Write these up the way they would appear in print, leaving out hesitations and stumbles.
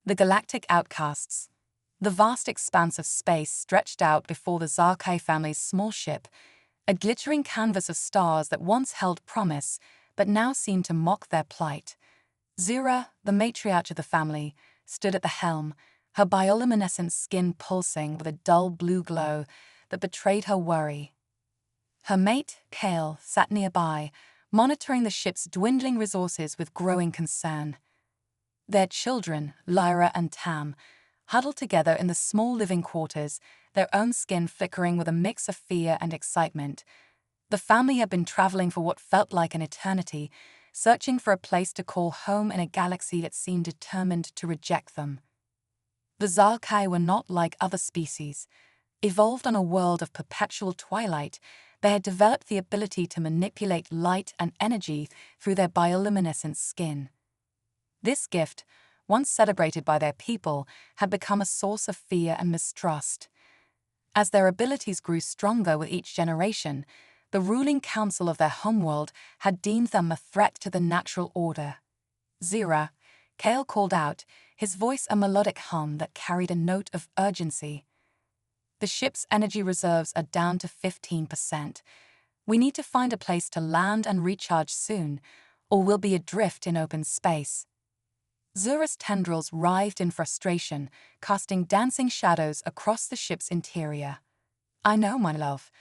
The galactic outcasts. The vast expanse of space stretched out before the Zarkai family's small ship, a glittering canvas of stars that once held promise, but now seemed to mock their plight. Zira, the matriarch of the family, stood at the helm, her bioluminescent skin pulsing with a dull blue glow that betrayed her worry. Her mate, Kale, sat nearby, monitoring the ship's dwindling resources with growing concern. Their children, Lyra and Tam, huddled together in the small living quarters, their own skin flickering with a mix of fear and excitement. The family had been traveling for what felt like an eternity, searching for a place to call home in a galaxy that seemed determined to reject them. The Zarkai were not like other species. Evolved on a world of perpetual twilight, they had developed the ability to manipulate light and energy through their bioluminescent skin. This gift, once celebrated by their people, had become a source of fear and mistrust. As their abilities grew stronger with each generation, the ruling council of their homeworld had deemed them a threat to the natural order. Zira, Kale called out, his voice a melodic hum that carried a note of urgency. The ship's energy reserves are down to 15%. We need to find a place to land and recharge soon, or we'll be adrift in open space. Zura's tendrils writhed in frustration, casting dancing shadows across the ship's interior. I know, my love,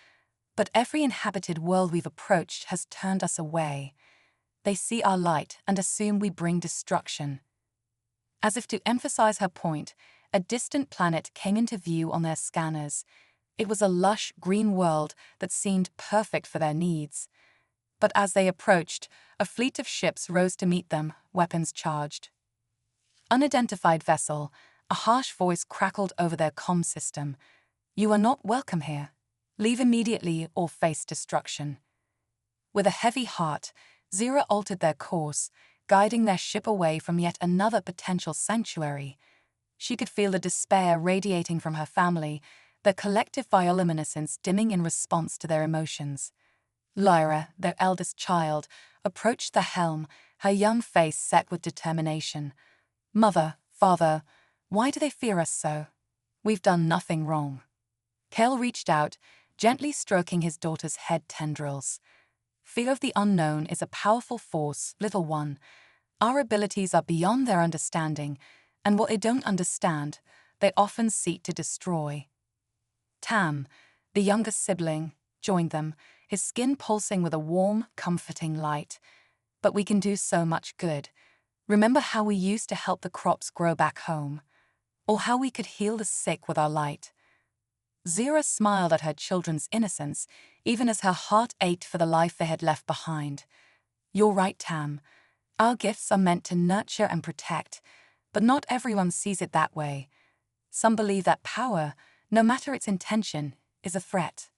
but every inhabited world we've approached has turned us away. They see our light and assume we bring destruction. As if to emphasize her point, a distant planet came into view on their scanners. It was a lush green world that seemed perfect for their needs. But as they approached, a fleet of ships rose to meet them, weapons charged. Unidentified vessel, a harsh voice crackled over their comm system. You are not welcome here. Leave immediately or face destruction. With a heavy heart, Zira altered their course, guiding their ship away from yet another potential sanctuary. She could feel the despair radiating from her family, their collective bioluminescence dimming in response to their emotions. Lyra, their eldest child, approached the helm, her young face set with determination. Mother, father, why do they fear us so? We've done nothing wrong. Kale reached out, gently stroking his daughter's head tendrils. Fear of the unknown is a powerful force, little one. Our abilities are beyond their understanding, and what they don't understand, they often seek to destroy. Tam, the youngest sibling, joined them, his skin pulsing with a warm, comforting light. But we can do so much good. Remember how we used to help the crops grow back home? Or how we could heal the sick with our light? Zira smiled at her children's innocence, even as her heart ached for the life they had left behind. You're right, Tam. Our gifts are meant to nurture and protect, but not everyone sees it that way. Some believe that power, no matter its intention, is a threat.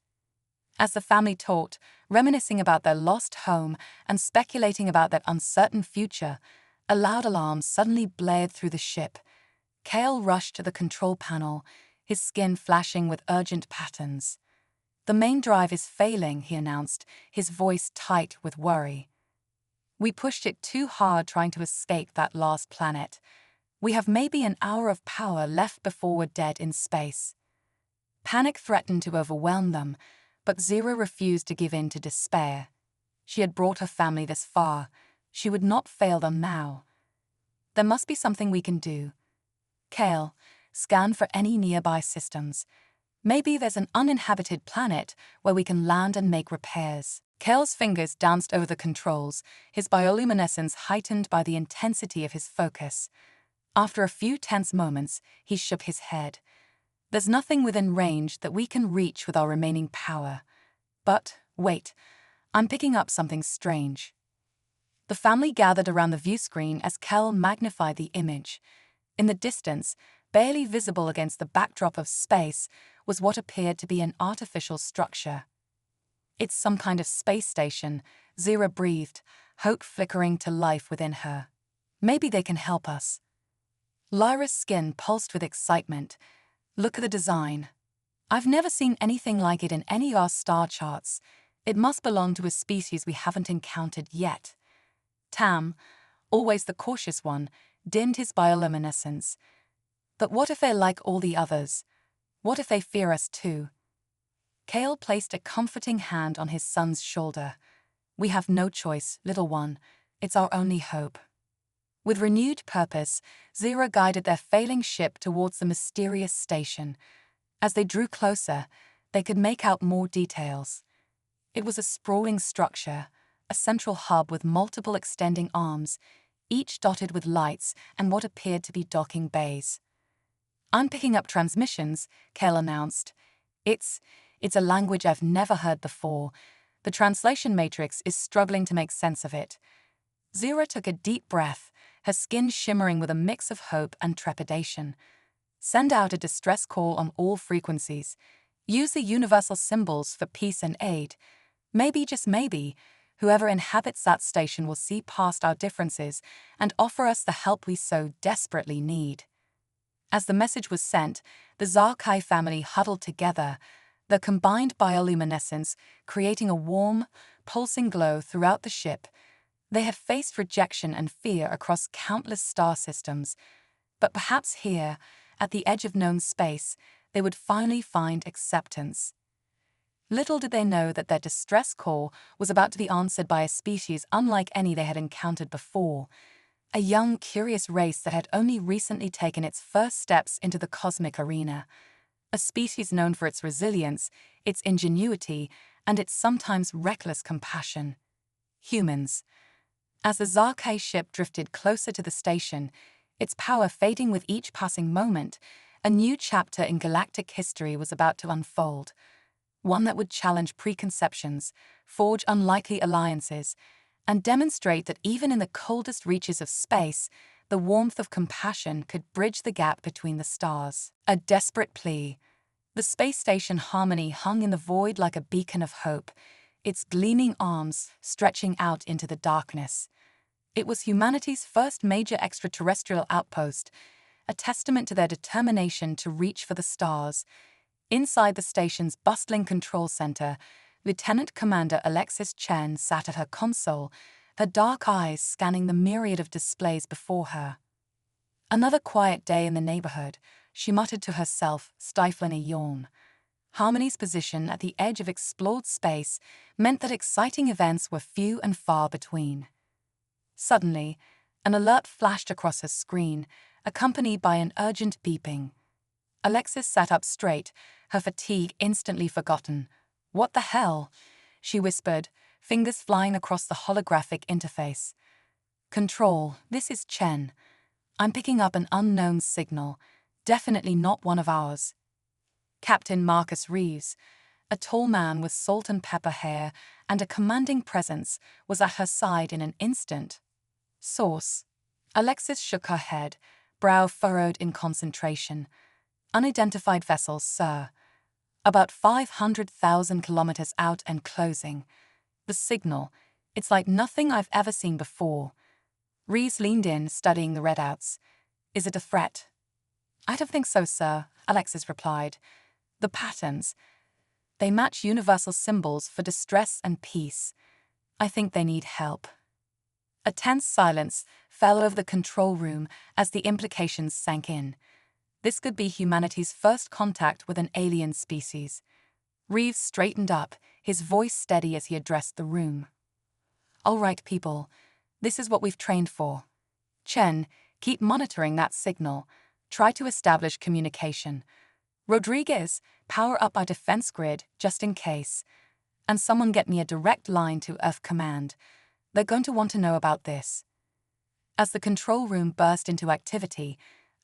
As the family talked, reminiscing about their lost home and speculating about their uncertain future, a loud alarm suddenly blared through the ship. Kale rushed to the control panel, his skin flashing with urgent patterns. The main drive is failing, he announced, his voice tight with worry. We pushed it too hard trying to escape that last planet. We have maybe an hour of power left before we're dead in space. Panic threatened to overwhelm them, but Zira refused to give in to despair. She had brought her family this far. She would not fail them now. There must be something we can do. Kale, scan for any nearby systems. Maybe there's an uninhabited planet where we can land and make repairs. Kale's fingers danced over the controls, his bioluminescence heightened by the intensity of his focus. After a few tense moments, he shook his head. There's nothing within range that we can reach with our remaining power. But, wait, I'm picking up something strange. The family gathered around the view screen as Kel magnified the image. In the distance, barely visible against the backdrop of space, was what appeared to be an artificial structure. It's some kind of space station, Zira breathed, hope flickering to life within her. Maybe they can help us. Lyra's skin pulsed with excitement. Look at the design. I've never seen anything like it in any of our star charts. It must belong to a species we haven't encountered yet. Tam, always the cautious one, dimmed his bioluminescence. But what if they're like all the others? What if they fear us too? Kale placed a comforting hand on his son's shoulder. We have no choice, little one. It's our only hope. With renewed purpose, Zira guided their failing ship towards the mysterious station. As they drew closer, they could make out more details. It was a sprawling structure, a central hub with multiple extending arms, each dotted with lights and what appeared to be docking bays. "I'm picking up transmissions," Kale announced. It's a language I've never heard before. The translation matrix is struggling to make sense of it." Zira took a deep breath, her skin shimmering with a mix of hope and trepidation. "Send out a distress call on all frequencies. Use the universal symbols for peace and aid. Maybe, just maybe, whoever inhabits that station will see past our differences and offer us the help we so desperately need." As the message was sent, the Zarkai family huddled together, their combined bioluminescence creating a warm, pulsing glow throughout the ship. They had faced rejection and fear across countless star systems, but perhaps here, at the edge of known space, they would finally find acceptance. Little did they know that their distress call was about to be answered by a species unlike any they had encountered before. A young, curious race that had only recently taken its first steps into the cosmic arena. A species known for its resilience, its ingenuity, and its sometimes reckless compassion. Humans. As the Zarkai ship drifted closer to the station, its power fading with each passing moment, a new chapter in galactic history was about to unfold. One that would challenge preconceptions, forge unlikely alliances, and demonstrate that even in the coldest reaches of space, the warmth of compassion could bridge the gap between the stars. A desperate plea. The space station Harmony hung in the void like a beacon of hope, its gleaming arms stretching out into the darkness. It was humanity's first major extraterrestrial outpost, a testament to their determination to reach for the stars. Inside the station's bustling control center, Lieutenant Commander Alexis Chen sat at her console, her dark eyes scanning the myriad of displays before her. "Another quiet day in the neighborhood," she muttered to herself, stifling a yawn. Harmony's position at the edge of explored space meant that exciting events were few and far between. Suddenly, an alert flashed across her screen, accompanied by an urgent beeping. Alexis sat up straight, her fatigue instantly forgotten. "What the hell?" she whispered, fingers flying across the holographic interface. "Control, this is Chen. I'm picking up an unknown signal, definitely not one of ours." Captain Marcus Reeves, a tall man with salt and pepper hair and a commanding presence, was at her side in an instant. "Source." Alexis shook her head, brow furrowed in concentration. "Unidentified vessels, sir. About 500,000 kilometers out and closing. The signal, it's like nothing I've ever seen before." Reeves leaned in, studying the readouts. "Is it a threat?" "I don't think so, sir," Alexis replied. "The patterns, they match universal symbols for distress and peace. I think they need help." A tense silence fell over the control room as the implications sank in. This could be humanity's first contact with an alien species. Reeves straightened up, his voice steady as he addressed the room. "All right, people. This is what we've trained for. Chen, keep monitoring that signal. Try to establish communication. Rodriguez, power up our defense grid, just in case. And someone get me a direct line to Earth Command. They're going to want to know about this." As the control room burst into activity,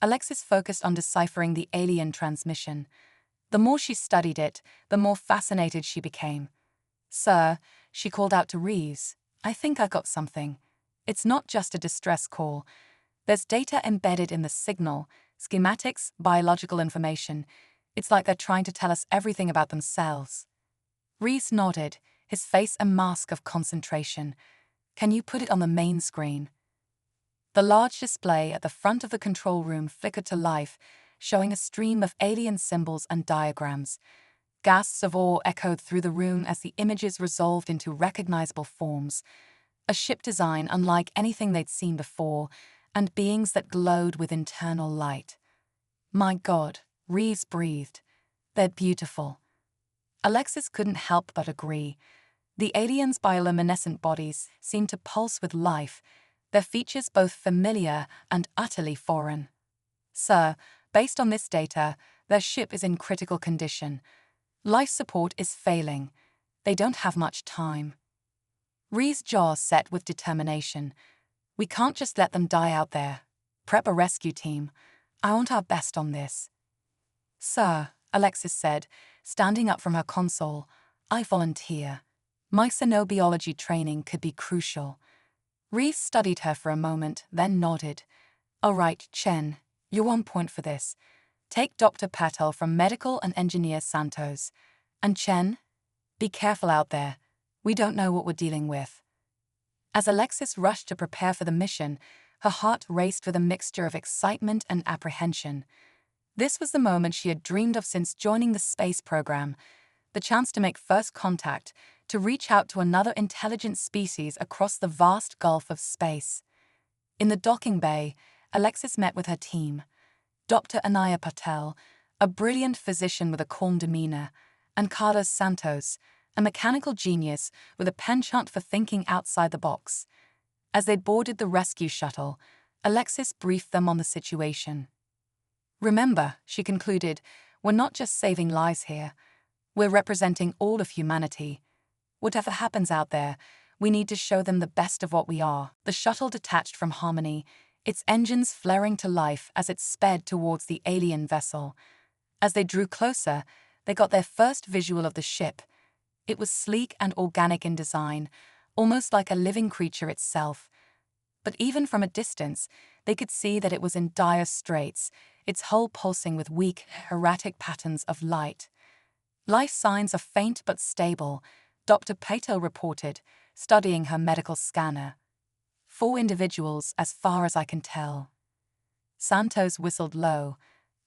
Alexis focused on deciphering the alien transmission. The more she studied it, the more fascinated she became. "Sir," she called out to Reeves, "I think I got something. It's not just a distress call. There's data embedded in the signal, schematics, biological information. It's like they're trying to tell us everything about themselves." Reeves nodded, his face a mask of concentration. "Can you put it on the main screen?" The large display at the front of the control room flickered to life, showing a stream of alien symbols and diagrams. Gasps of awe echoed through the room as the images resolved into recognizable forms. A ship design unlike anything they'd seen before, and beings that glowed with internal light. My God, Reeves breathed. They're beautiful. Alexis couldn't help but agree. The aliens' bioluminescent bodies seemed to pulse with life, their features both familiar and utterly foreign. Sir, based on this data, their ship is in critical condition. Life support is failing. They don't have much time. Ree's jaw set with determination. We can't just let them die out there. Prep a rescue team. I want our best on this. Sir, Alexis said, standing up from her console, I volunteer. My xenobiology training could be crucial. Reese studied her for a moment, then nodded. All right, Chen, you're on point for this. Take Dr. Patel from Medical and Engineer Santos. And Chen, be careful out there. We don't know what we're dealing with. As Alexis rushed to prepare for the mission, her heart raced with a mixture of excitement and apprehension. This was the moment she had dreamed of since joining the space program, the chance to make first contact, to reach out to another intelligent species across the vast gulf of space. In the docking bay, Alexis met with her team. Dr. Anaya Patel, a brilliant physician with a calm demeanor, and Carlos Santos, a mechanical genius with a penchant for thinking outside the box. As they boarded the rescue shuttle, Alexis briefed them on the situation. Remember, she concluded, we're not just saving lives here. We're representing all of humanity. Whatever happens out there, we need to show them the best of what we are. The shuttle detached from Harmony, its engines flaring to life as it sped towards the alien vessel. As they drew closer, they got their first visual of the ship. It was sleek and organic in design, almost like a living creature itself. But even from a distance, they could see that it was in dire straits, its hull pulsing with weak, erratic patterns of light. Life signs are faint but stable, Dr. Patel reported, studying her medical scanner. 4 individuals, as far as I can tell. Santos whistled low.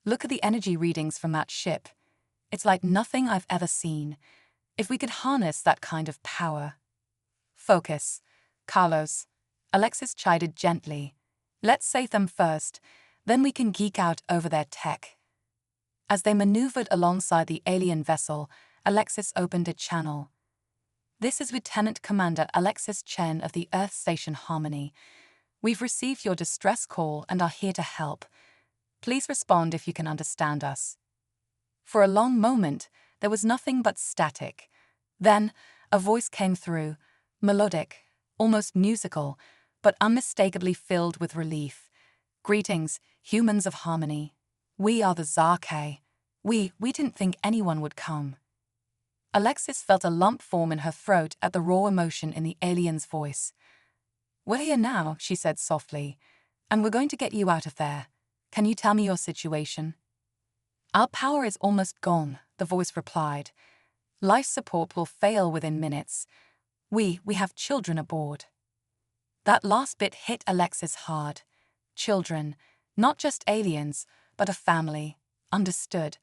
Look at the energy readings from that ship. It's like nothing I've ever seen. If we could harness that kind of power. Focus, Carlos. Alexis chided gently. Let's save them first, then we can geek out over their tech. As they maneuvered alongside the alien vessel, Alexis opened a channel. This is Lieutenant Commander Alexis Chen of the Earth Station Harmony. We've received your distress call and are here to help. Please respond if you can understand us. For a long moment, there was nothing but static. Then, a voice came through, melodic, almost musical, but unmistakably filled with relief. Greetings, humans of Harmony. We are the Zarkei. We didn't think anyone would come. Alexis felt a lump form in her throat at the raw emotion in the alien's voice. We're here now, she said softly, and we're going to get you out of there. Can you tell me your situation? Our power is almost gone, the voice replied. Life support will fail within minutes. We have children aboard. That last bit hit Alexis hard. Children, not just aliens, but a family. Understood.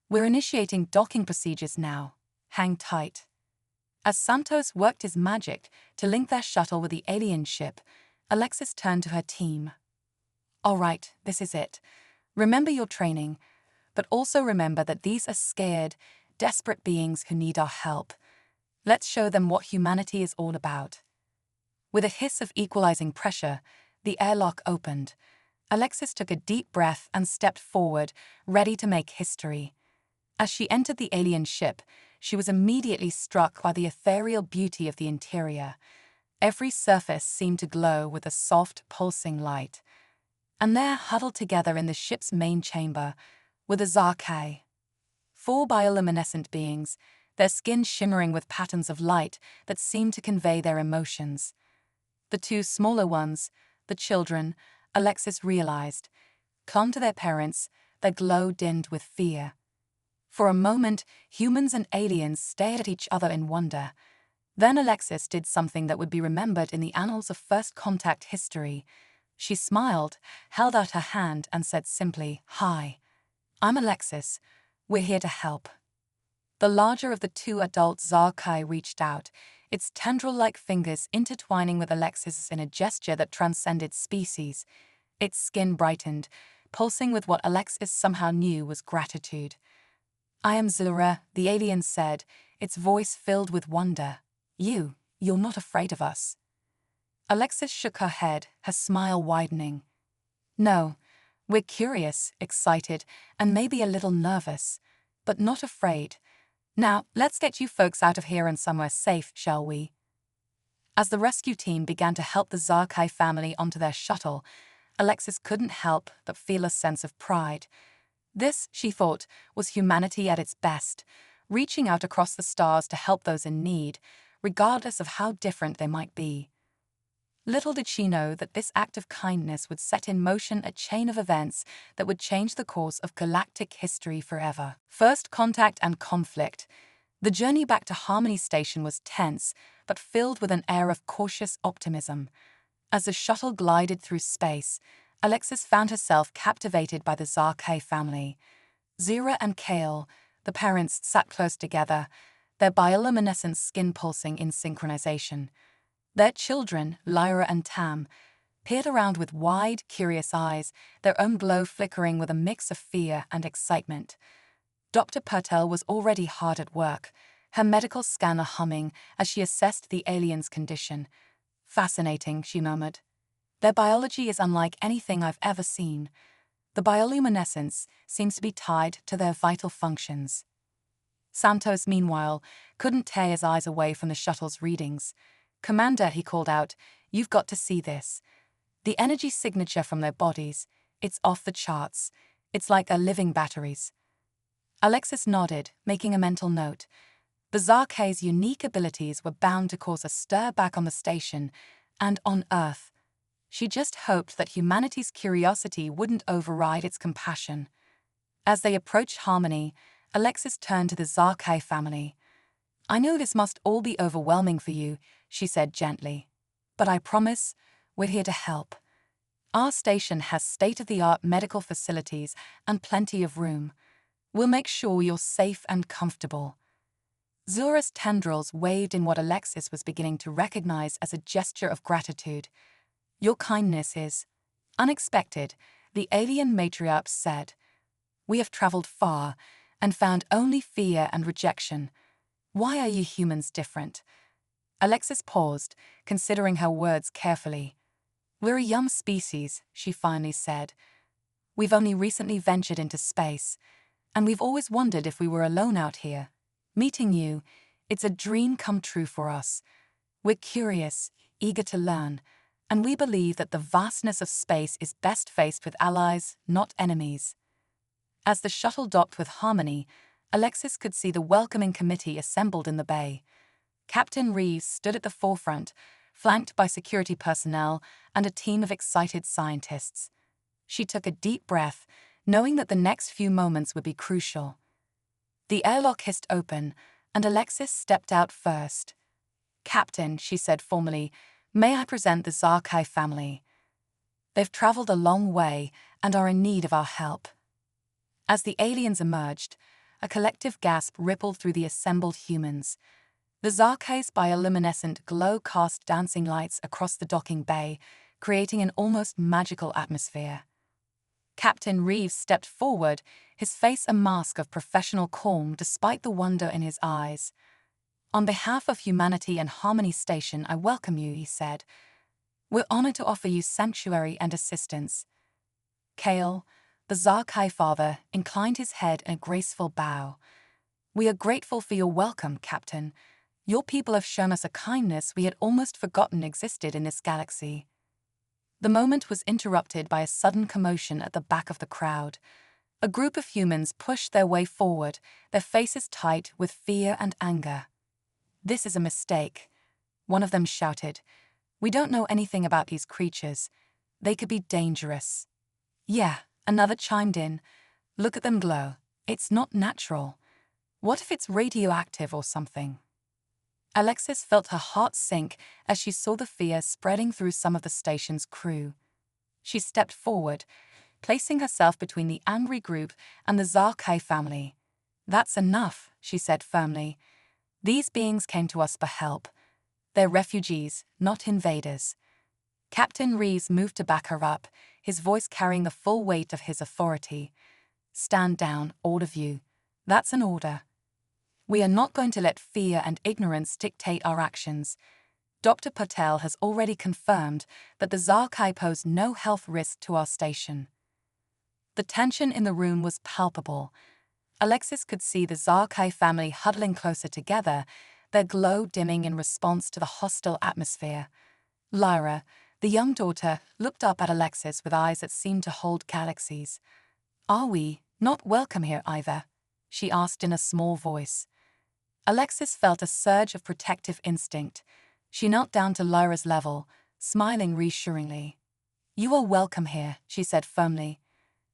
We're initiating docking procedures now. Hang tight. As Santos worked his magic to link their shuttle with the alien ship, Alexis turned to her team. All right, this is it. Remember your training, but also remember that these are scared, desperate beings who need our help. Let's show them what humanity is all about. With a hiss of equalizing pressure, the airlock opened. Alexis took a deep breath and stepped forward, ready to make history. As she entered the alien ship, she was immediately struck by the ethereal beauty of the interior. Every surface seemed to glow with a soft, pulsing light. And there, huddled together in the ship's main chamber, were the Zarkei. 4 bioluminescent beings, their skin shimmering with patterns of light that seemed to convey their emotions. The 2 smaller ones, the children, Alexis realized, clung to their parents, their glow dimmed with fear. For a moment, humans and aliens stared at each other in wonder. Then Alexis did something that would be remembered in the annals of first contact history. She smiled, held out her hand, and said simply, "Hi. I'm Alexis. We're here to help." The larger of the 2 adult Zarkei reached out, its tendril-like fingers intertwining with Alexis in a gesture that transcended species. Its skin brightened, pulsing with what Alexis somehow knew was gratitude. "I am Zura," the alien said, its voice filled with wonder. You're not afraid of us." Alexis shook her head, her smile widening. "No, we're curious, excited, and maybe a little nervous, but not afraid. Now, let's get you folks out of here and somewhere safe, shall we?" As the rescue team began to help the Zarkai family onto their shuttle, Alexis couldn't help but feel a sense of pride. This, she thought, was humanity at its best, reaching out across the stars to help those in need, regardless of how different they might be. Little did she know that this act of kindness would set in motion a chain of events that would change the course of galactic history forever. First contact and conflict. The journey back to Harmony Station was tense, but filled with an air of cautious optimism. As the shuttle glided through space, Alexis found herself captivated by the Zarkai family. Zira and Kale, the parents, sat close together, their bioluminescent skin pulsing in synchronization. Their children, Lyra and Tam, peered around with wide, curious eyes, their own glow flickering with a mix of fear and excitement. Dr. Purtell was already hard at work, her medical scanner humming as she assessed the alien's condition. "Fascinating," she murmured. "Their biology is unlike anything I've ever seen. The bioluminescence seems to be tied to their vital functions." Santos, meanwhile, couldn't tear his eyes away from the shuttle's readings. "Commander," he called out, "you've got to see this. The energy signature from their bodies, it's off the charts. It's like a living batteries." Alexis nodded, making a mental note. The Zarkai's unique abilities were bound to cause a stir back on the station and on Earth. She just hoped that humanity's curiosity wouldn't override its compassion. As they approached Harmony, Alexis turned to the Zarkai family. "I know this must all be overwhelming for you," she said gently. "But I promise, we're here to help. Our station has state-of-the-art medical facilities and plenty of room. We'll make sure you're safe and comfortable." Zura's tendrils waved in what Alexis was beginning to recognize as a gesture of gratitude. "Your kindness is unexpected," the alien matriarch said. "We have traveled far and found only fear and rejection. Why are you humans different?" Alexis paused, considering her words carefully. "We're a young species," she finally said. "We've only recently ventured into space, and we've always wondered if we were alone out here. Meeting you, it's a dream come true for us. We're curious, eager to learn, and we believe that the vastness of space is best faced with allies, not enemies." As the shuttle docked with Harmony, Alexis could see the welcoming committee assembled in the bay. Captain Reeves stood at the forefront, flanked by security personnel and a team of excited scientists. She took a deep breath, knowing that the next few moments would be crucial. The airlock hissed open, and Alexis stepped out first. "Captain," she said formally, "may I present the Zarkai family? They've traveled a long way and are in need of our help." As the aliens emerged, a collective gasp rippled through the assembled humans. The Zarkai's bioluminescent glow cast dancing lights across the docking bay, creating an almost magical atmosphere. Captain Reeves stepped forward, his face a mask of professional calm despite the wonder in his eyes. "On behalf of humanity and Harmony Station, I welcome you," he said. "We're honored to offer you sanctuary and assistance." Kale, the Zarkai father, inclined his head in a graceful bow. "We are grateful for your welcome, Captain. Your people have shown us a kindness we had almost forgotten existed in this galaxy." The moment was interrupted by a sudden commotion at the back of the crowd. A group of humans pushed their way forward, their faces tight with fear and anger. "This is a mistake," one of them shouted. "We don't know anything about these creatures. They could be dangerous." "Yeah," another chimed in. "Look at them glow. It's not natural. What if it's radioactive or something?" Alexis felt her heart sink as she saw the fear spreading through some of the station's crew. She stepped forward, placing herself between the angry group and the Zarkai family. "That's enough," she said firmly. "These beings came to us for help. They're refugees, not invaders." Captain Reeves moved to back her up, his voice carrying the full weight of his authority. "Stand down, all of you. That's an order. We are not going to let fear and ignorance dictate our actions. Dr. Patel has already confirmed that the Zarkai pose no health risk to our station." The tension in the room was palpable. Alexis could see the Zarkai family huddling closer together, their glow dimming in response to the hostile atmosphere. Lyra, the young daughter, looked up at Alexis with eyes that seemed to hold galaxies. "Are we not welcome here either?" she asked in a small voice. Alexis felt a surge of protective instinct. She knelt down to Lyra's level, smiling reassuringly. "You are welcome here," she said firmly.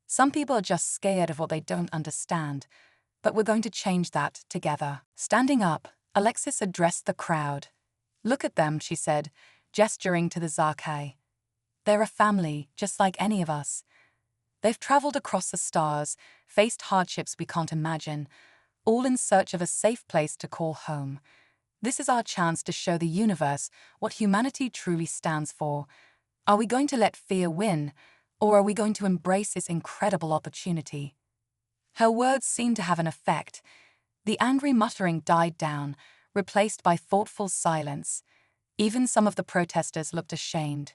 "Some people are just scared of what they don't understand, but we're going to change that together." Standing up, Alexis addressed the crowd. "Look at them," she said, gesturing to the Zarkai. "They're a family, just like any of us. They've traveled across the stars, faced hardships we can't imagine, all in search of a safe place to call home. This is our chance to show the universe what humanity truly stands for. Are we going to let fear win, or are we going to embrace this incredible opportunity?" Her words seemed to have an effect. The angry muttering died down, replaced by thoughtful silence. Even some of the protesters looked ashamed.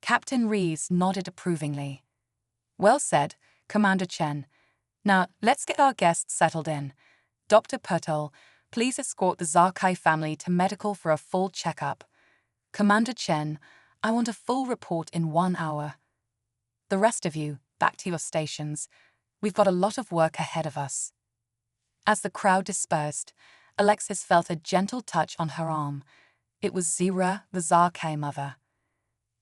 Captain Reeves nodded approvingly. "Well said, Commander Chen. Now, let's get our guests settled in. Dr. Patel, please escort the Zarkai family to medical for a full checkup. Commander Chen, I want a full report in 1 hour. The rest of you, back to your stations. We've got a lot of work ahead of us." As the crowd dispersed, Alexis felt a gentle touch on her arm. It was Zira, the Zarkai mother.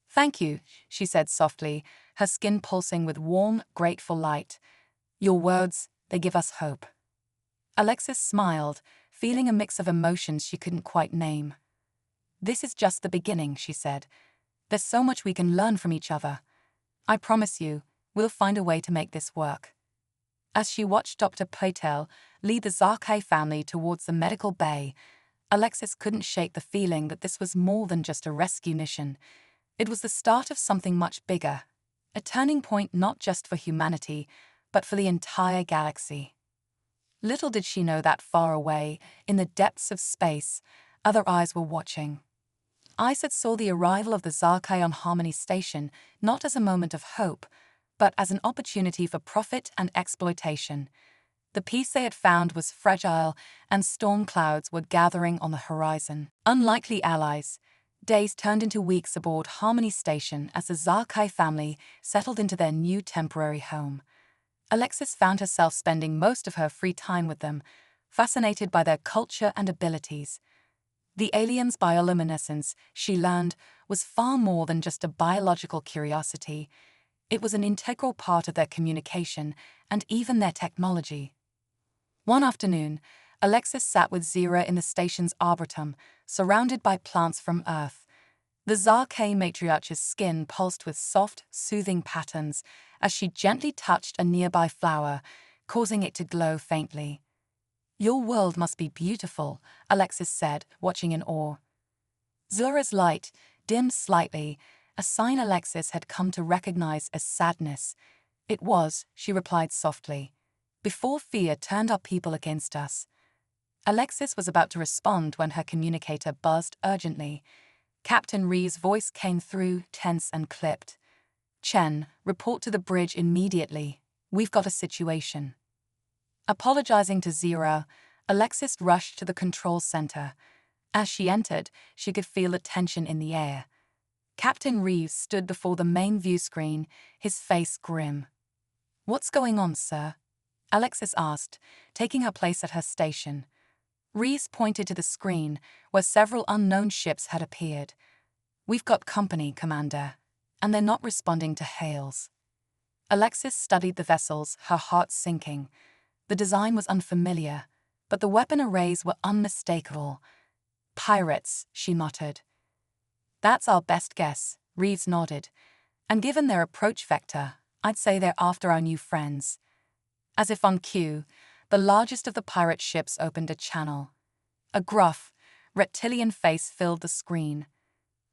"Thank you," she said softly, her skin pulsing with warm, grateful light. "Your words, they give us hope." Alexis smiled, feeling a mix of emotions she couldn't quite name. "This is just the beginning," she said. "There's so much we can learn from each other. I promise you, we'll find a way to make this work." As she watched Dr. Patel lead the Zarkai family towards the medical bay, Alexis couldn't shake the feeling that this was more than just a rescue mission. It was the start of something much bigger, a turning point not just for humanity, but for the entire galaxy. Little did she know that far away, in the depths of space, other eyes were watching. Eyes that saw the arrival of the Zarkai on Harmony Station not as a moment of hope, but as an opportunity for profit and exploitation. The peace they had found was fragile, and storm clouds were gathering on the horizon. Unlikely allies, days turned into weeks aboard Harmony Station as the Zarkai family settled into their new temporary home. Alexis found herself spending most of her free time with them, fascinated by their culture and abilities. The aliens' bioluminescence, she learned, was far more than just a biological curiosity. It was an integral part of their communication and even their technology. One afternoon, Alexis sat with Zira in the station's arboretum, surrounded by plants from Earth. The Zarkai matriarch's skin pulsed with soft, soothing patterns as she gently touched a nearby flower, causing it to glow faintly. "Your world must be beautiful," Alexis said, watching in awe. Zira's light dimmed slightly, a sign Alexis had come to recognize as sadness. "It was," she replied softly, "before fear turned our people against us." Alexis was about to respond when her communicator buzzed urgently. Captain Ree's voice came through, tense and clipped. "Chen, report to the bridge immediately. We've got a situation." Apologizing to Zira, Alexis rushed to the control center. As she entered, she could feel the tension in the air. Captain Reeves stood before the main view screen, his face grim. "What's going on, sir?" Alexis asked, taking her place at her station. Reeves pointed to the screen, where several unknown ships had appeared. "We've got company, Commander, and they're not responding to hails." Alexis studied the vessels, her heart sinking. The design was unfamiliar, but the weapon arrays were unmistakable. "Pirates," she muttered. "That's our best guess," Reeves nodded. "And given their approach vector, I'd say they're after our new friends." As if on cue, the largest of the pirate ships opened a channel. A gruff, reptilian face filled the screen.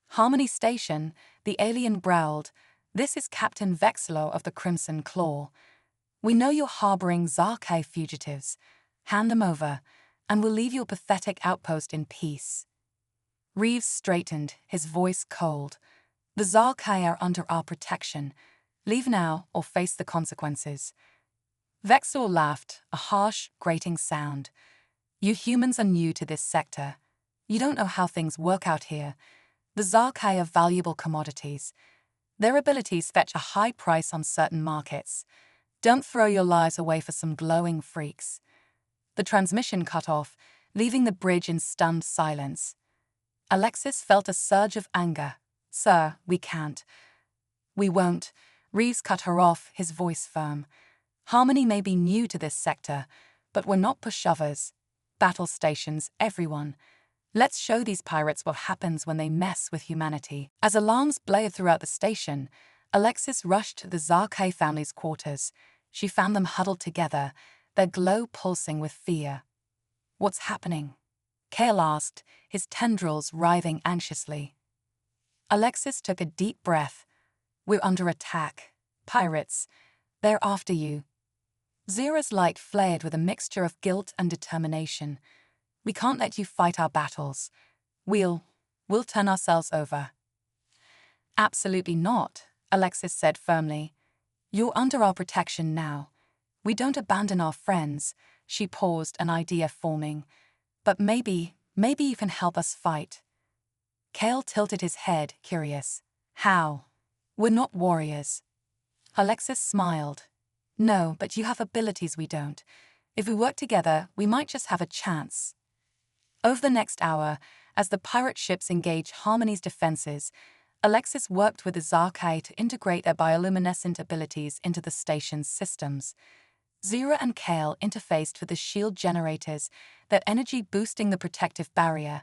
"Harmony Station," the alien growled. This is Captain Vexilo of the Crimson Claw. We know you're harboring Zarkei fugitives. Hand them over, and we'll leave your pathetic outpost in peace. Reeves straightened, his voice cold. The Zarkei are under our protection. Leave now or face the consequences. Vexor laughed, a harsh, grating sound. You humans are new to this sector. You don't know how things work out here. The Zarkei are valuable commodities. Their abilities fetch a high price on certain markets. Don't throw your lives away for some glowing freaks. The transmission cut off, leaving the bridge in stunned silence. Alexis felt a surge of anger. Sir, we can't. We won't. Reeves cut her off, his voice firm. Harmony may be new to this sector, but we're not pushovers. Battle stations, everyone. Let's show these pirates what happens when they mess with humanity. As alarms blared throughout the station, Alexis rushed to the Zarkei family's quarters. She found them huddled together, their glow pulsing with fear. What's happening? Kale asked, his tendrils writhing anxiously. Alexis took a deep breath. We're under attack. Pirates. They're after you. Zira's light flared with a mixture of guilt and determination. We can't let you fight our battles. We'll turn ourselves over. Absolutely not, Alexis said firmly. You're under our protection now. We don't abandon our friends. She paused, an idea forming. But maybe you can help us fight. Kale tilted his head, curious. How? We're not warriors. Alexis smiled. No, but you have abilities we don't. If we work together, we might just have a chance. Over the next hour, as the pirate ships engaged Harmony's defenses, Alexis worked with the Zarkei to integrate their bioluminescent abilities into the station's systems. Zira and Kale interfaced with the shield generators, their energy boosting the protective barrier.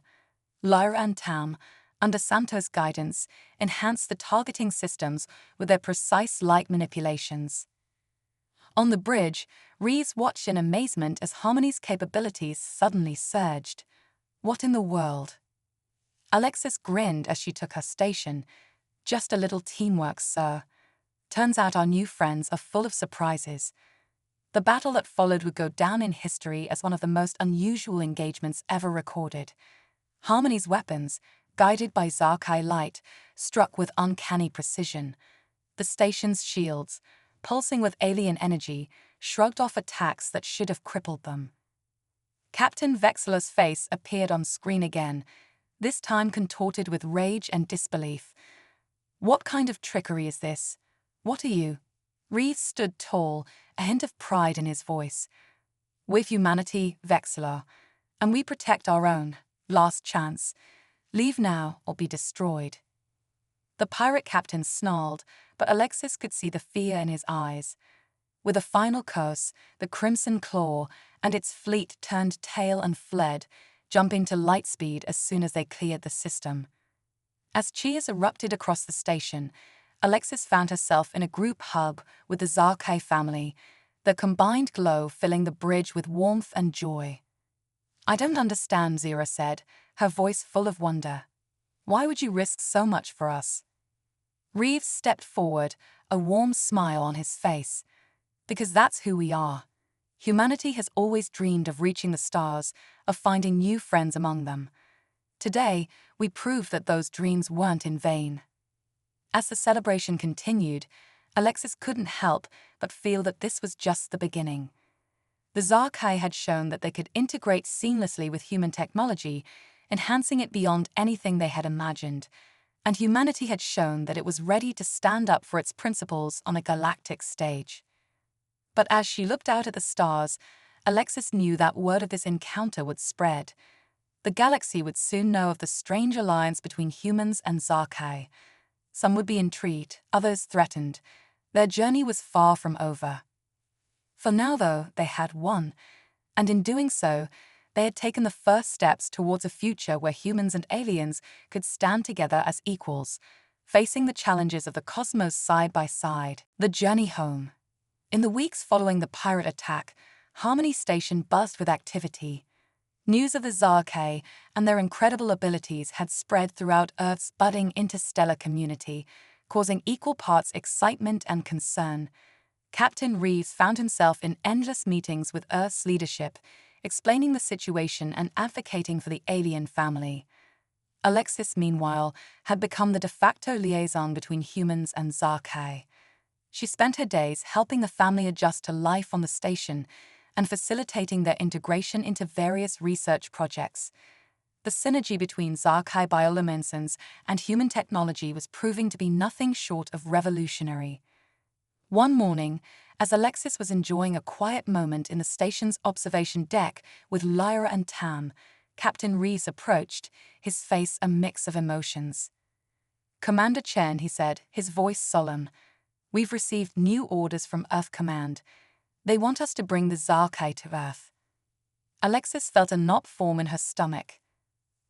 Lyra and Tam, under Santo's guidance, enhanced the targeting systems with their precise light manipulations. On the bridge, Reeves watched in amazement as Harmony's capabilities suddenly surged. What in the world? Alexis grinned as she took her station. Just a little teamwork, sir. Turns out our new friends are full of surprises. The battle that followed would go down in history as one of the most unusual engagements ever recorded. Harmony's weapons, guided by Zarkei light, struck with uncanny precision. The station's shields, pulsing with alien energy, shrugged off attacks that should have crippled them. Captain Vexilo's face appeared on screen again, this time contorted with rage and disbelief. What kind of trickery is this? What are you? Reeves stood tall, a hint of pride in his voice. With humanity, Vexilo, and we protect our own. Last chance. Leave now or be destroyed. The pirate captain snarled, but Alexis could see the fear in his eyes. With a final curse, the Crimson Claw and its fleet turned tail and fled, jumping to light speed as soon as they cleared the system. As cheers erupted across the station, Alexis found herself in a group hug with the Zarkei family, their combined glow filling the bridge with warmth and joy. I don't understand, Zira said, her voice full of wonder. Why would you risk so much for us? Reeves stepped forward, a warm smile on his face. Because that's who we are. Humanity has always dreamed of reaching the stars, of finding new friends among them. Today, we proved that those dreams weren't in vain. As the celebration continued, Alexis couldn't help but feel that this was just the beginning. The Zarkei had shown that they could integrate seamlessly with human technology, enhancing it beyond anything they had imagined, and humanity had shown that it was ready to stand up for its principles on a galactic stage. But as she looked out at the stars, Alexis knew that word of this encounter would spread. The galaxy would soon know of the strange alliance between humans and Zarkei. Some would be intrigued, others threatened. Their journey was far from over. For now, though, they had won, and in doing so, they had taken the first steps towards a future where humans and aliens could stand together as equals, facing the challenges of the cosmos side by side. The journey home. In the weeks following the pirate attack, Harmony Station buzzed with activity. News of the Zarkei and their incredible abilities had spread throughout Earth's budding interstellar community, causing equal parts excitement and concern. Captain Reeves found himself in endless meetings with Earth's leadership, explaining the situation and advocating for the alien family. Alexis, meanwhile, had become the de facto liaison between humans and Zarkai. She spent her days helping the family adjust to life on the station and facilitating their integration into various research projects. The synergy between Zarkai bioluminescence and human technology was proving to be nothing short of revolutionary. One morning, as Alexis was enjoying a quiet moment in the station's observation deck with Lyra and Tam, Captain Reeves approached, his face a mix of emotions. "Commander Chen," he said, his voice solemn, "we've received new orders from Earth Command. They want us to bring the Zarkai to Earth." Alexis felt a knot form in her stomach.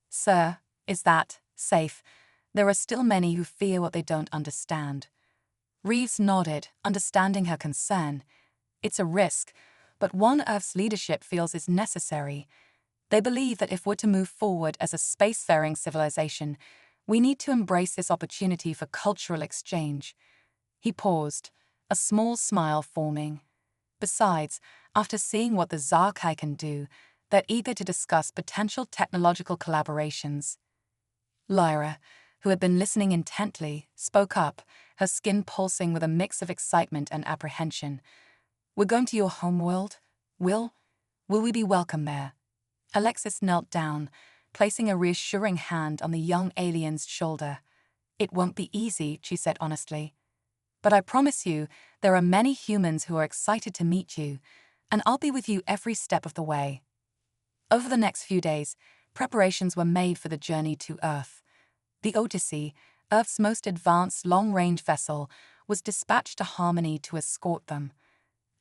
"Sir, is that safe? There are still many who fear what they don't understand." Reeves nodded, understanding her concern. "It's a risk, but one Earth's leadership feels is necessary. They believe that if we're to move forward as a spacefaring civilization, we need to embrace this opportunity for cultural exchange." He paused, a small smile forming. "Besides, after seeing what the Zarkai can do, they're eager to discuss potential technological collaborations." Lyra, who had been listening intently, spoke up, her skin pulsing with a mix of excitement and apprehension. "We're going to your homeworld? Will we be welcome there?" Alexis knelt down, placing a reassuring hand on the young alien's shoulder. "It won't be easy," she said honestly. "But I promise you, there are many humans who are excited to meet you, and I'll be with you every step of the way." Over the next few days, preparations were made for the journey to Earth. The Odyssey, Earth's most advanced long-range vessel, was dispatched to Harmony to escort them.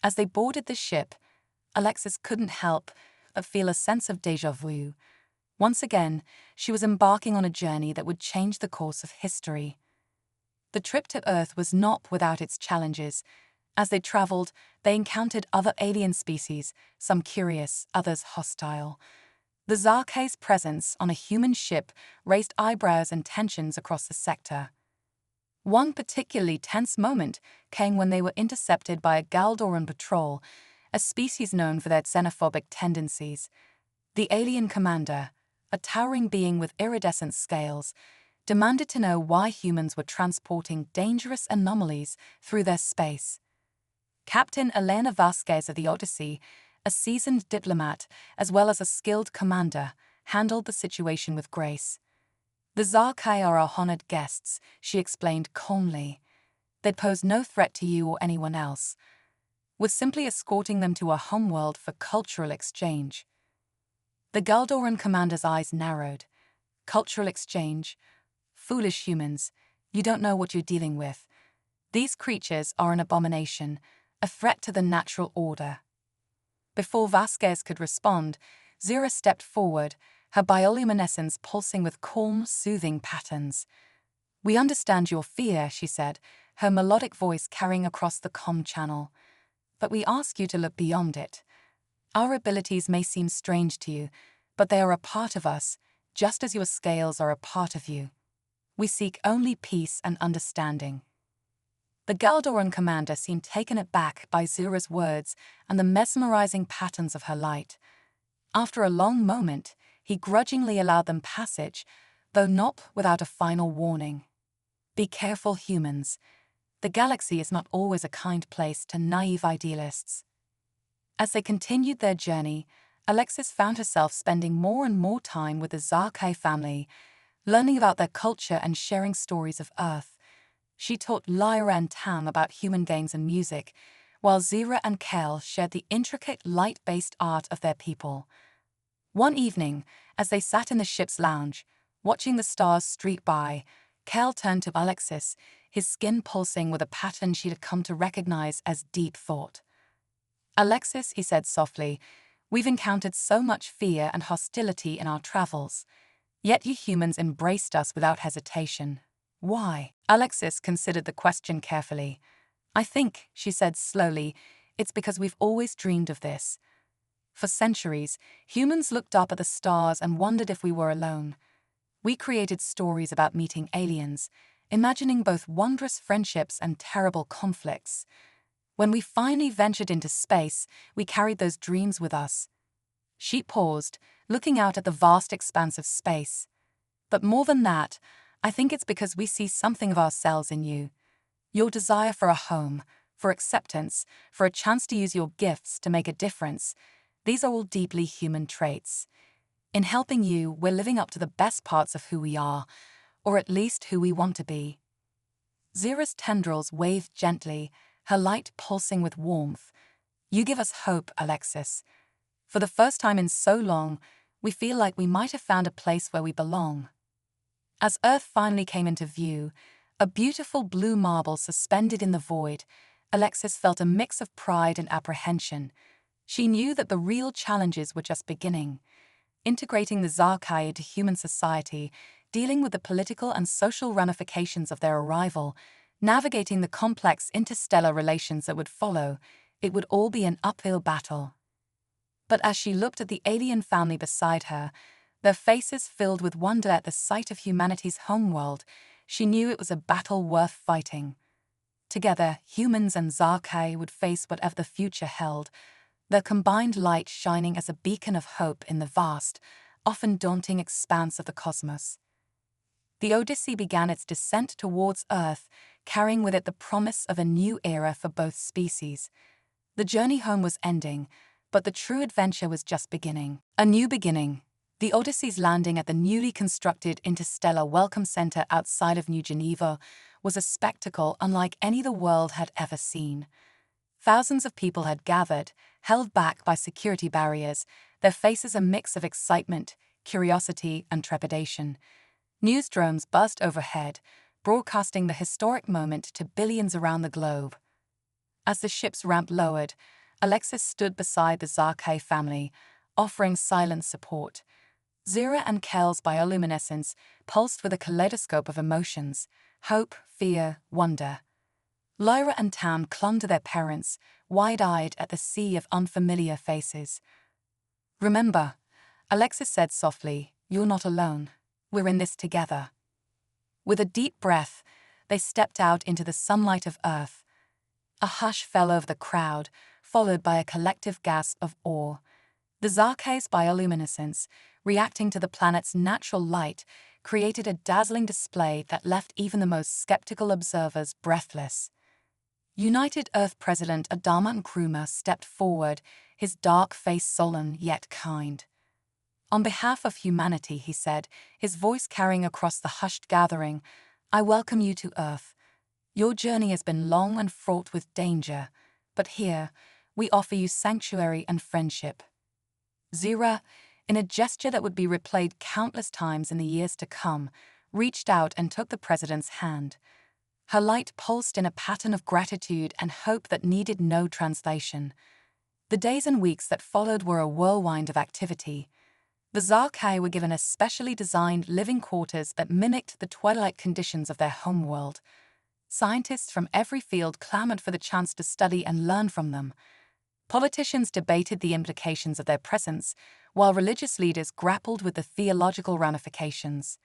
As they boarded the ship, Alexis couldn't help but feel a sense of déjà vu. Once again, she was embarking on a journey that would change the course of history. The trip to Earth was not without its challenges. As they traveled, they encountered other alien species, some curious, others hostile. The Zarkai's presence on a human ship raised eyebrows and tensions across the sector. One particularly tense moment came when they were intercepted by a Galdoran patrol, a species known for their xenophobic tendencies. The alien commander, a towering being with iridescent scales, demanded to know why humans were transporting dangerous anomalies through their space. Captain Elena Vasquez of the Odyssey, a seasoned diplomat as well as a skilled commander, handled the situation with grace. "The Zarkai are our honored guests," she explained calmly. "They'd pose no threat to you or anyone else. We're simply escorting them to our homeworld for cultural exchange." The Galdoran commander's eyes narrowed. "Cultural exchange? Foolish humans, you don't know what you're dealing with. These creatures are an abomination, a threat to the natural order." Before Vasquez could respond, Zira stepped forward, her bioluminescence pulsing with calm, soothing patterns. "We understand your fear," she said, her melodic voice carrying across the comm channel. "But we ask you to look beyond it. Our abilities may seem strange to you, but they are a part of us, just as your scales are a part of you. We seek only peace and understanding." The Galdoran commander seemed taken aback by Zira's words and the mesmerizing patterns of her light. After a long moment, he grudgingly allowed them passage, though not without a final warning. "Be careful, humans. The galaxy is not always a kind place to naive idealists." As they continued their journey, Alexis found herself spending more and more time with the Zarkai family, learning about their culture and sharing stories of Earth. She taught Lyra and Tam about human games and music, while Zira and Kel shared the intricate light-based art of their people. One evening, as they sat in the ship's lounge, watching the stars streak by, Kel turned to Alexis, his skin pulsing with a pattern she had come to recognize as deep thought. "Alexis," he said softly, "we've encountered so much fear and hostility in our travels. Yet you humans embraced us without hesitation. Why?" Alexis considered the question carefully. "I think," she said slowly, "it's because we've always dreamed of this. For centuries, humans looked up at the stars and wondered if we were alone. We created stories about meeting aliens, imagining both wondrous friendships and terrible conflicts. When we finally ventured into space, we carried those dreams with us. She paused, looking out at the vast expanse of space. But more than that, I think it's because we see something of ourselves in you. Your desire for a home, for acceptance, for a chance to use your gifts to make a difference. These are all deeply human traits. In helping you, we're living up to the best parts of who we are, or at least who we want to be. Zira's tendrils waved gently, her light pulsing with warmth. You give us hope, Alexis. For the first time in so long, we feel like we might have found a place where we belong. As Earth finally came into view, a beautiful blue marble suspended in the void, Alexis felt a mix of pride and apprehension. She knew that the real challenges were just beginning. Integrating the Zarkai into human society, dealing with the political and social ramifications of their arrival, navigating the complex interstellar relations that would follow, it would all be an uphill battle. But as she looked at the alien family beside her, their faces filled with wonder at the sight of humanity's homeworld, she knew it was a battle worth fighting. Together, humans and Zarkai would face whatever the future held, their combined light shining as a beacon of hope in the vast, often daunting expanse of the cosmos. The Odyssey began its descent towards Earth, carrying with it the promise of a new era for both species. The journey home was ending, but the true adventure was just beginning. A new beginning. The Odyssey's landing at the newly constructed Interstellar Welcome Center outside of New Geneva was a spectacle unlike any the world had ever seen. Thousands of people had gathered, held back by security barriers, their faces a mix of excitement, curiosity, and trepidation. News drones buzzed overhead, broadcasting the historic moment to billions around the globe. As the ship's ramp lowered, Alexis stood beside the Zarkai family, offering silent support. Zira and Kel's bioluminescence pulsed with a kaleidoscope of emotions: hope, fear, wonder. Lyra and Tam clung to their parents, wide-eyed at the sea of unfamiliar faces. "Remember," Alexis said softly, "you're not alone. We're in this together." With a deep breath, they stepped out into the sunlight of Earth. A hush fell over the crowd, followed by a collective gasp of awe. The Zarkai's bioluminescence, reacting to the planet's natural light, created a dazzling display that left even the most skeptical observers breathless. United Earth President Adama Nkrumah stepped forward, his dark face solemn yet kind. "On behalf of humanity," he said, his voice carrying across the hushed gathering, "I welcome you to Earth. Your journey has been long and fraught with danger, but here, we offer you sanctuary and friendship." Zira, in a gesture that would be replayed countless times in the years to come, reached out and took the president's hand. Her light pulsed in a pattern of gratitude and hope that needed no translation. The days and weeks that followed were a whirlwind of activity. The Zarkai were given a specially designed living quarters that mimicked the twilight conditions of their homeworld. Scientists from every field clamored for the chance to study and learn from them. Politicians debated the implications of their presence, while religious leaders grappled with the theological ramifications.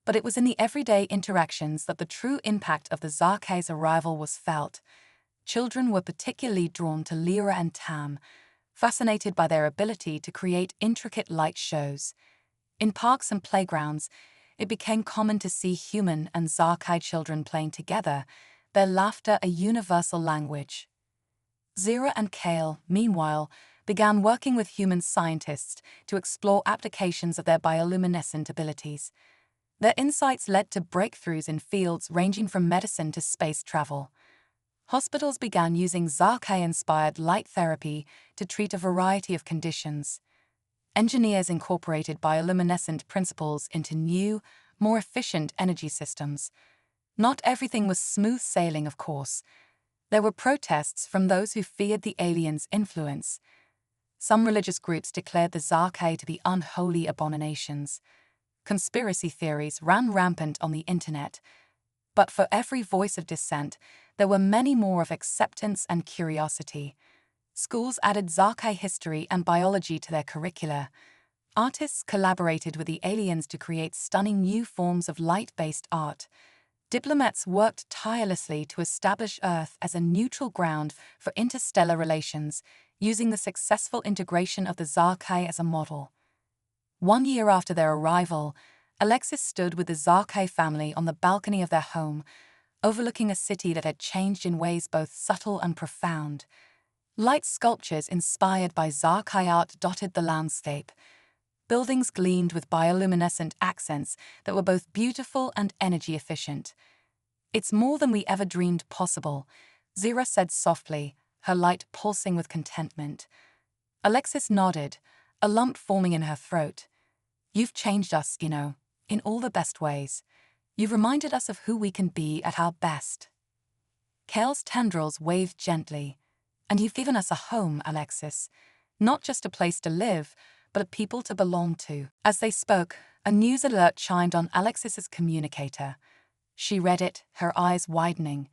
But it was in the everyday interactions that the true impact of the Zarkai's arrival was felt. Children were particularly drawn to Lyra and Tam, fascinated by their ability to create intricate light shows. In parks and playgrounds, it became common to see human and Zarkai children playing together, their laughter a universal language. Zira and Kale, meanwhile, began working with human scientists to explore applications of their bioluminescent abilities. Their insights led to breakthroughs in fields ranging from medicine to space travel. Hospitals began using Zarkai-inspired light therapy to treat a variety of conditions. Engineers incorporated bioluminescent principles into new, more efficient energy systems. Not everything was smooth sailing, of course. There were protests from those who feared the aliens' influence. Some religious groups declared the Zarkai to be unholy abominations. Conspiracy theories ran rampant on the internet. But for every voice of dissent, there were many more of acceptance and curiosity. Schools added Zarkai history and biology to their curricula. Artists collaborated with the aliens to create stunning new forms of light-based art. Diplomats worked tirelessly to establish Earth as a neutral ground for interstellar relations, using the successful integration of the Zarkei as a model. 1 year after their arrival, Alexis stood with the Zarkei family on the balcony of their home, overlooking a city that had changed in ways both subtle and profound. Light sculptures inspired by Zarkei art dotted the landscape. Buildings gleamed with bioluminescent accents that were both beautiful and energy efficient. "It's more than we ever dreamed possible," Zira said softly, her light pulsing with contentment. Alexis nodded, a lump forming in her throat. "You've changed us, in all the best ways. You've reminded us of who we can be at our best." Kale's tendrils waved gently. "And you've given us a home, Alexis. Not just a place to live, but a people to belong to." As they spoke, a news alert chimed on Alexis's communicator. She read it, her eyes widening.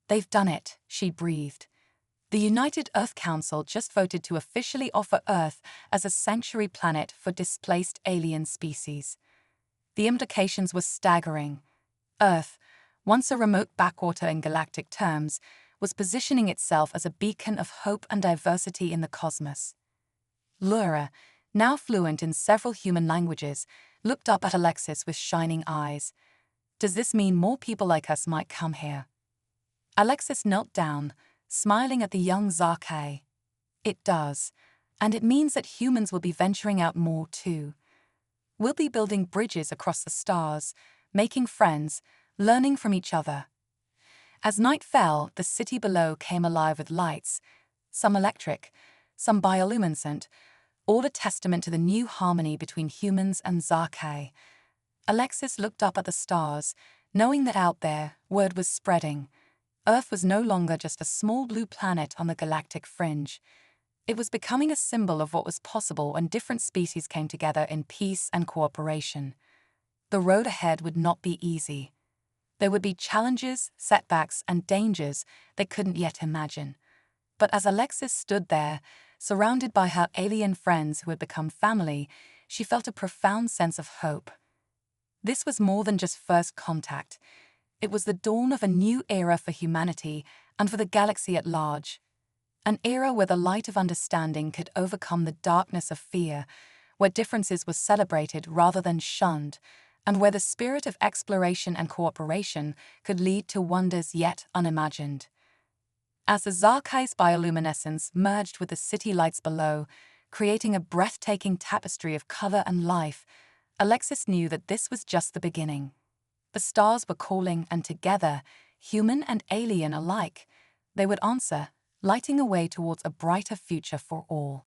"They've done it," she breathed. "The United Earth Council just voted to officially offer Earth as a sanctuary planet for displaced alien species." The implications were staggering. Earth, once a remote backwater in galactic terms, was positioning itself as a beacon of hope and diversity in the cosmos. Lyra, now fluent in several human languages, looked up at Alexis with shining eyes. "Does this mean more people like us might come here?" Alexis knelt down, smiling at the young Zarkei. "It does, and it means that humans will be venturing out more too. We'll be building bridges across the stars, making friends, learning from each other." As night fell, the city below came alive with lights, some electric, some bioluminescent, all a testament to the new harmony between humans and Zarkei. Alexis looked up at the stars, knowing that out there, word was spreading. Earth was no longer just a small blue planet on the galactic fringe. It was becoming a symbol of what was possible when different species came together in peace and cooperation. The road ahead would not be easy. There would be challenges, setbacks, and dangers they couldn't yet imagine. But as Alexis stood there, surrounded by her alien friends who had become family, she felt a profound sense of hope. This was more than just first contact. It was the dawn of a new era for humanity and for the galaxy at large. An era where the light of understanding could overcome the darkness of fear, where differences were celebrated rather than shunned, and where the spirit of exploration and cooperation could lead to wonders yet unimagined. As the Zarkei's bioluminescence merged with the city lights below, creating a breathtaking tapestry of color and life, Alexis knew that this was just the beginning. The stars were calling, and together, human and alien alike, they would answer, lighting a way towards a brighter future for all.